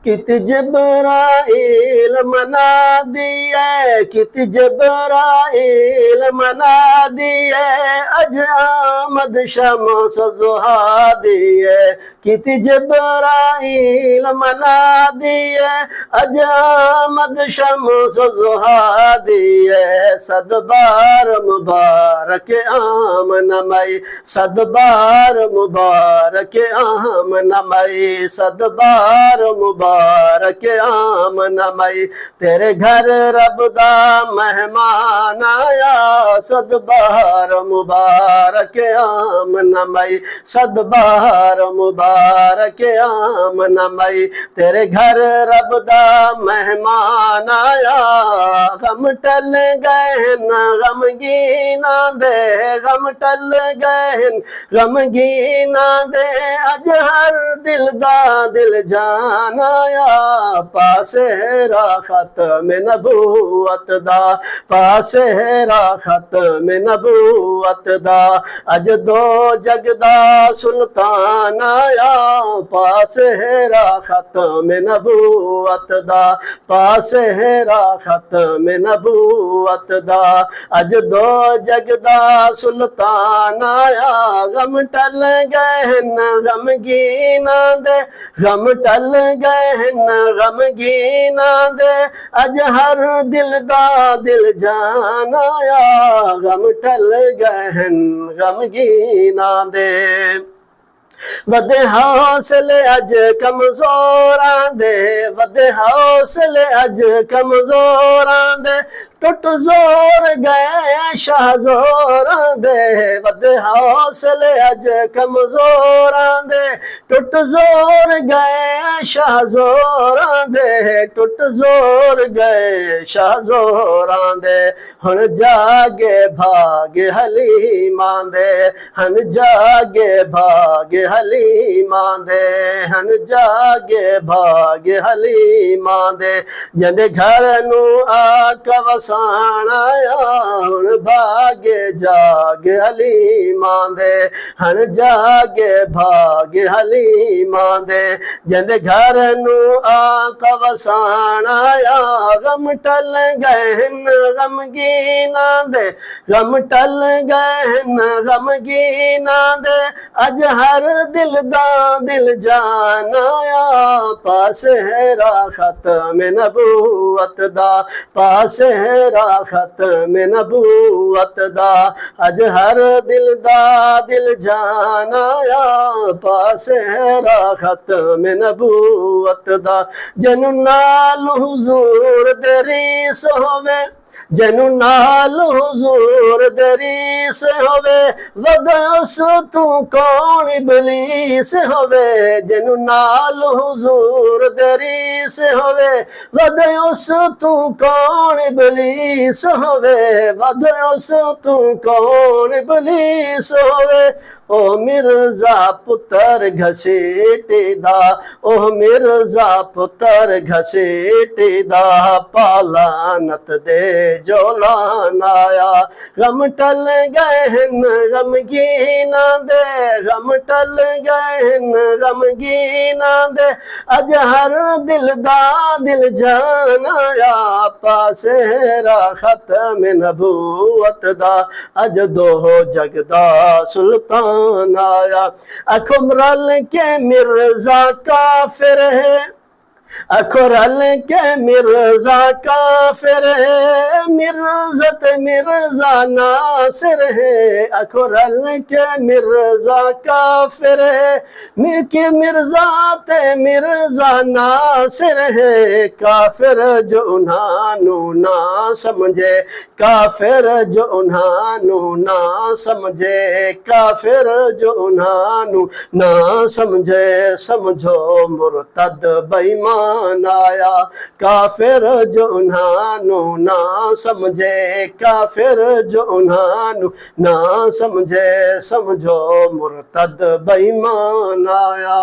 कित जबराइल मना दिए, कित जबराइल मना दिए, अज आमद शम्स ज़ुहा दिए। कित जबराइल मना दिए, अज आमद शम्स ज़ुहा दिए। सद बार मुबारक आमनमई, सद बार मुबारक आमनमई, सद बार मुबारक आमनमई। तेरे घर रब दा मेहमान आया, सद बार मुबारक आमनमई, सद बार मुबारक आमनमई। तेरे घर रब दा मेहमान आया, गम टल गए न गमगीना दे, गम टल गए गमगीना दे। अज हर दिल दा दिल जान आया, पास है राहत में नबूवत दा, पास है राहत में नबूवत दा। अज दो जगदा सुल्तान आया, पास है राहत में नबूवत दा, पास है राहत में नबूवत दा। अज दो जगदा सुल्तान आया, गम टल गए न गमगीना दे, गम टल गए न गमगीना दे। अज हर दिल दा दिल जान आया, गम टल गए न गमगीना दे। वधे हौसले अज कमजोरां दे, वधे हौसले अज कमजोरां दे। टुट जोर गए शाहजोरां दे, वधे हौसले अज कमजोरां दे। टुट जोर गए शाहजोरां दे, टुट जोर गए शाहजोरां दे। हुण जागे भाग हलीमां दे, हुण जागे भाग हलीमां दे, हन जागे भाग हलीमां दे। जंदे घर नू आक वसान आया, हुण भागे जाग हलीमां दे, हन जागे भाग हलीमां दे। जंदे घर नू आक वसान आया, गम टल गए न गमगीना दे, गम टल गए न गमगीना दे। अज हर दिल दा दिल जान आया, पास है राहत में नबूवत दा, पास है राहत में नबूवत दा। अज हर दिल दा दिल जान आया, पास है राहत में नबूवत दा। जनु नाल हुजूर दे रीस होवे, जनु नाल हुजूर दे रीस होवे। वदस तू कौन इबलीस होवे, जनु नाल हुजूर दे रीस होवे। वदस तू कौन इबलीस होवे, वदस तू कौन इबलीस होवे। ओ मिर्जा पुत्र घसीटे दा, ओ मिर्जा पुत्र घसीटे दा। पालानत दे जोलान आया, गम टल गए न गमगीना दे, गम टल गए न गमगीना दे। अज हर दिल दा दिल जान आया, पास है राहत में नबूवत दा। अज दो जगदा सुल्तान आया, अकुमरल के मिर्जा काफिर है, अकुरल के मिर्जा काफिर है। मिर्जत मिर्जा नासिर है, अकुरल के मिर्जा काफिर है। मिर्के मिर्जा ते मिर्जा नासिर है। काफिर जो उन्हानू ना समझे, काफिर जो उन्हानू ना समझे, काफिर जो उन्हानू ना समझे। समझो मुर्तद बेईमान आया, काफिर जो उन्हानू ना समझे, काफिर जो उन्हानू ना समझे। समझो मुर्तद बेईमान आया।